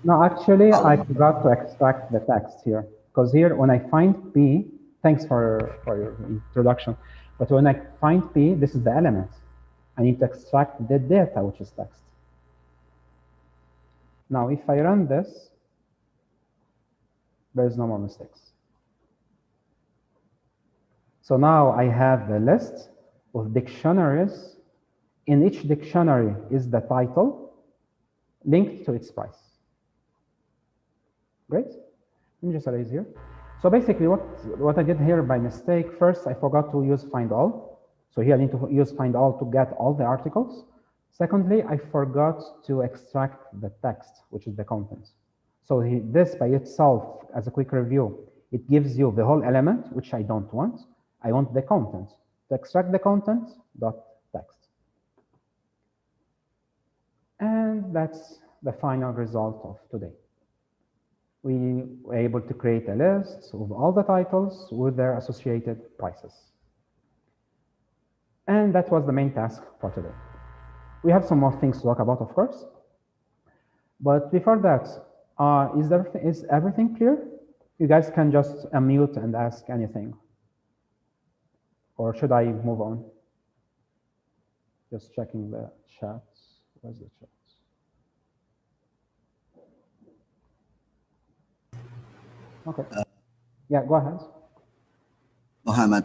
No, actually, I forgot to extract the text here. Because here, when I find P, thanks for your introduction. But when I find P, this is the element. I need to extract the data, which is text. Now, if I run this, there's no more mistakes. So now I have the list, of dictionaries. In each dictionary is the title linked to its price. Great. Let me just erase here. So basically what I did here by mistake, first I forgot to use find all. So here I need to use find all to get all the articles. Secondly, I forgot to extract the text, which is the contents. So this by itself, as a quick review, it gives you the whole element, which I don't want. I want the content. To extract the content, dot text. And that's the final result of today. We were able to create a list of all the titles with their associated prices. And that was the main task for today. We have some more things to talk about, of course. But before that, is everything clear? You guys can just unmute and ask anything. Or should I move on? Just checking the chat. Where's the chat? Okay. Yeah, go ahead. Mohammed,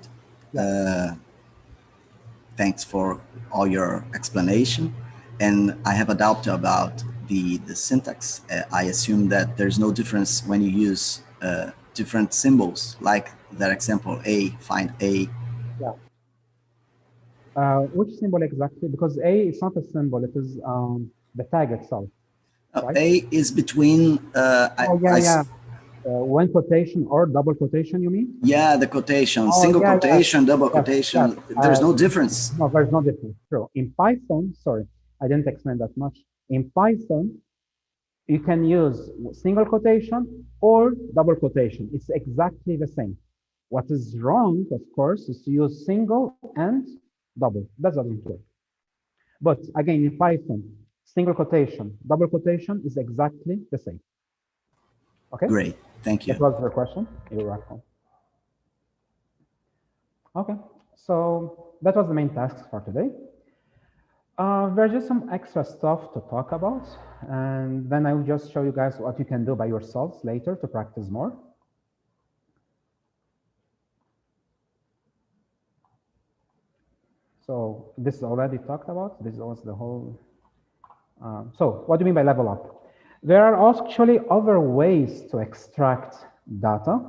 thanks for all your explanation. And I have a doubt about the syntax. I assume that there's no difference when you use different symbols, like that example, A, find A. Yeah. Which symbol exactly? Because A is not a symbol, it is the tag itself. Right? A is between... one quotation or double quotation, you mean? Yeah, the quotation, single quotation, double quotation. There's no difference. No, there's no difference. True. In Python, sorry, I didn't explain that much. In Python, you can use single quotation or double quotation. It's exactly the same. What is wrong, of course, is to use single and double. That doesn't work. But again, in Python, single quotation, double quotation is exactly the same. Okay? Great. Thank you. That was the question. You're welcome. Okay, so that was the main tasks for today. There's just some extra stuff to talk about, and then I will just show you guys what you can do by yourselves later to practice more. So this is already talked about. This was the whole. So what do you mean by level up? There are actually other ways to extract data,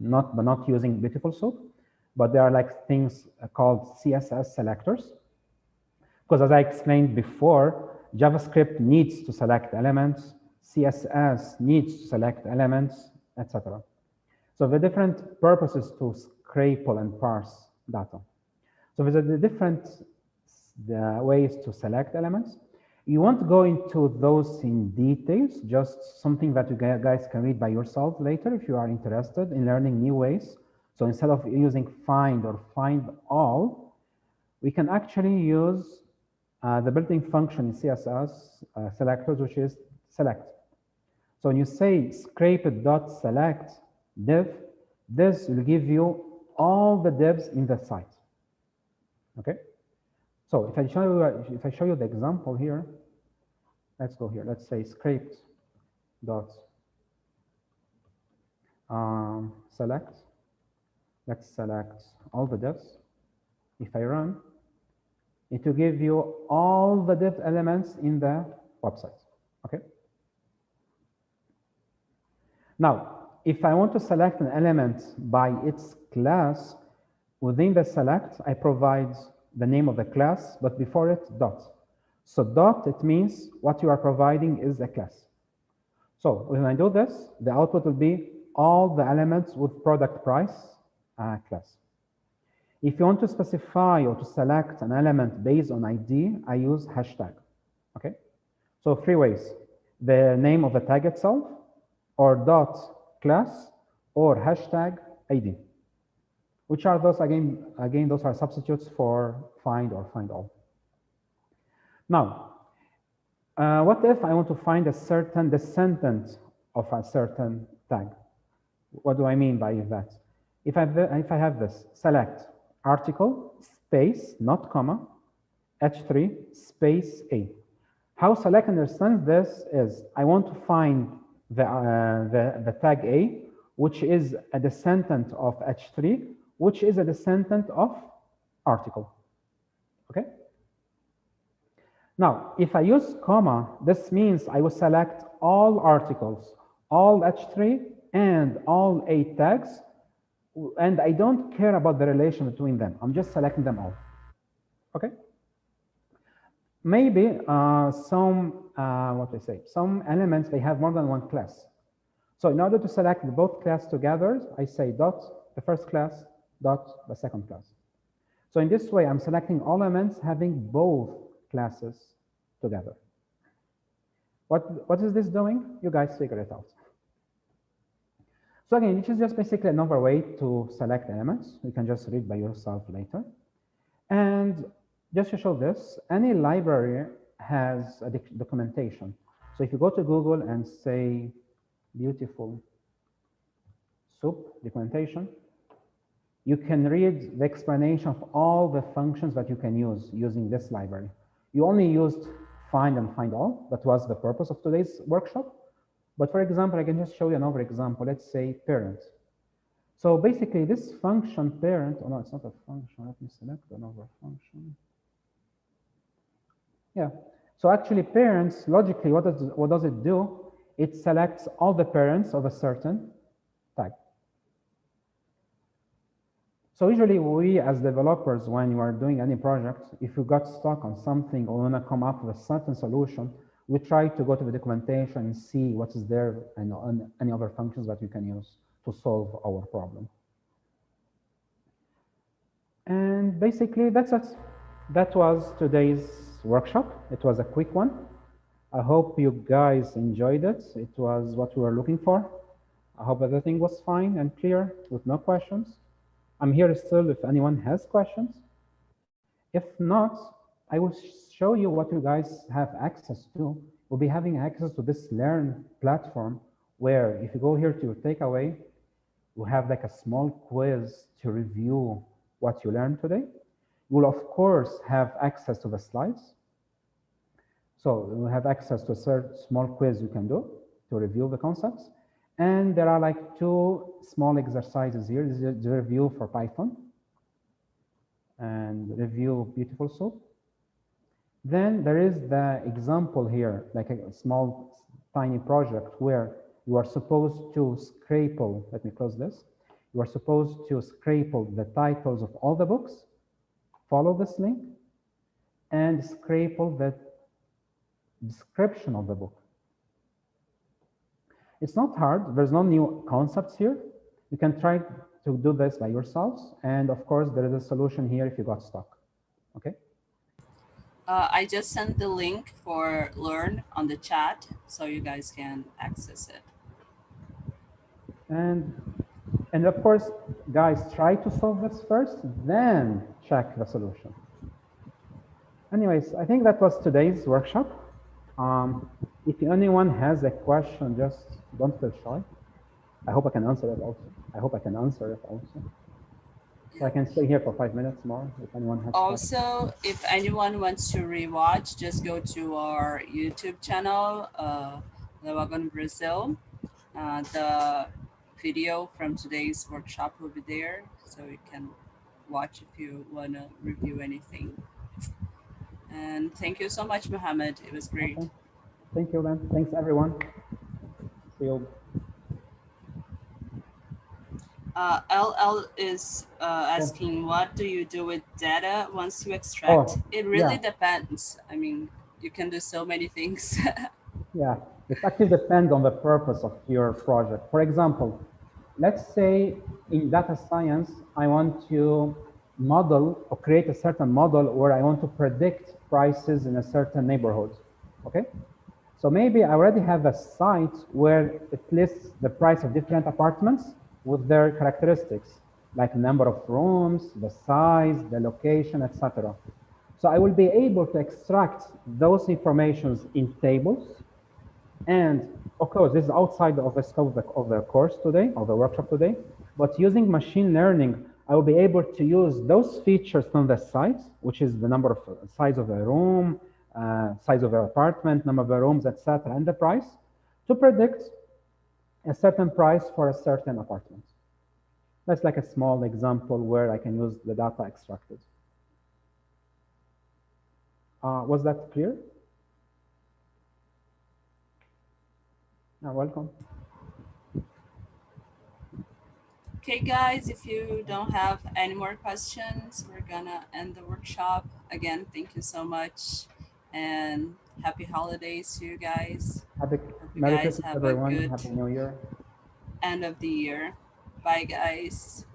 not using Beautiful Soup, but there are like things called CSS selectors. Because as I explained before, JavaScript needs to select elements, CSS needs to select elements, etc. So the different purposes to scrape and parse data. So there's the different ways to select elements. You won't go into those in details, just something that you guys can read by yourself later if you are interested in learning new ways. So instead of using find or find all, we can actually use the built-in function in CSS selectors, which is select. So when you say scrape.select div, this will give you all the divs in the site. Okay. So if I show you the example here, let's go here. Let's say scraped dot select. Let's select all the divs. If I run, it will give you all the div elements in the website. Okay. Now, if I want to select an element by its class, within the select, I provide the name of the class, but before it, dot. So dot, it means what you are providing is a class. So when I do this, the output will be all the elements with product price class. If you want to specify or to select an element based on ID, I use hashtag. Okay. So 3 ways: the name of the tag itself, or dot class, or hashtag ID. Which are those? Again, those are substitutes for find or find all. Now, what if I want to find a certain descendant of a certain tag? What do I mean by that? If I have this, select article space, not comma, h3 space a. How select understands this is I want to find the tag a, which is a descendant of h3, which is a descendant of article. Okay. Now, if I use comma, this means I will select all articles, all H3 and all 8 tags, and I don't care about the relation between them. I'm just selecting them all. Okay. Maybe some elements, they have more than one class. So in order to select both class together, I say dot the first class, dot the second class. So in this way, I'm selecting all elements having both classes together. What is this doing? You guys figure it out. So again, this is just basically another way to select elements. You can just read by yourself later. And just to show this, any library has a documentation. So if you go to Google and say beautiful soup documentation, you can read the explanation of all the functions that you can use using this library. You only used find and find all. That was the purpose of today's workshop. But for example, I can just show you another example. Let's say parent. So basically this function parent, oh no, it's not a function. Let me select another function. Yeah. So actually parents, logically, what does it do? It selects all the parents of a certain tag. So usually we as developers, when you are doing any project, if you got stuck on something or want to come up with a certain solution, we try to go to the documentation and see what is there and any other functions that we can use to solve our problem. And basically that's it. That was today's workshop. It was a quick one. I hope you guys enjoyed it. It was what we were looking for. I hope everything was fine and clear with no questions. I'm here still if anyone has questions. If not, I will show you what you guys have access to. We'll be having access to this Learn platform where if you go here to your takeaway, we have like a small quiz to review what you learned today. You will, of course, have access to the slides. So you have access to a certain small quiz you can do to review the concepts. And there are like 2 small exercises here. This is the review for Python and review beautiful soup. Then there is the example here, like a small, tiny project where you are supposed to scraple, let me close this. You are supposed to scraple the titles of all the books, follow this link, and scraple the description of the book. It's not hard. There's no new concepts here. You can try to do this by yourselves. And of course, there is a solution here if you got stuck. Okay? I just sent the link for Learn on the chat so you guys can access it. And of course, guys, try to solve this first, then check the solution. Anyways, I think that was today's workshop. If anyone has a question, just don't feel shy. I hope I can answer it also. So I can stay here for 5 minutes more if anyone has Also, questions. if anyone wants to rewatch, just go to our YouTube channel, the Wagon Brazil. The video from today's workshop will be there, so you can watch if you want to review anything. And thank you so much, Mohammed. It was great. Okay. Thank you, then. Thanks, everyone. See you. LL is asking, what do you do with data once you extract? It really depends. I mean, you can do so many things. Yeah, it actually depends on the purpose of your project. For example, let's say in data science, I want to model or create a certain model where I want to predict prices in a certain neighborhood. Okay? So maybe I already have a site where it lists the price of different apartments with their characteristics, like number of rooms, the size, the location, etc. So I will be able to extract those informations in tables. And of course, this is outside of the scope of the course today, of the workshop today. But using machine learning, I will be able to use those features from the sites, which is the number of size of a room, size of an apartment, number of the rooms, etc., and the price, to predict a certain price for a certain apartment. That's like a small example where I can use the data extracted. Was that clear? Welcome. Okay, guys, if you don't have any more questions, we're gonna end the workshop. Again, thank you so much, and happy holidays to you guys. Happy Hope you Merry guys Christmas, have a everyone. good Happy New Year. end of the year. Bye, guys.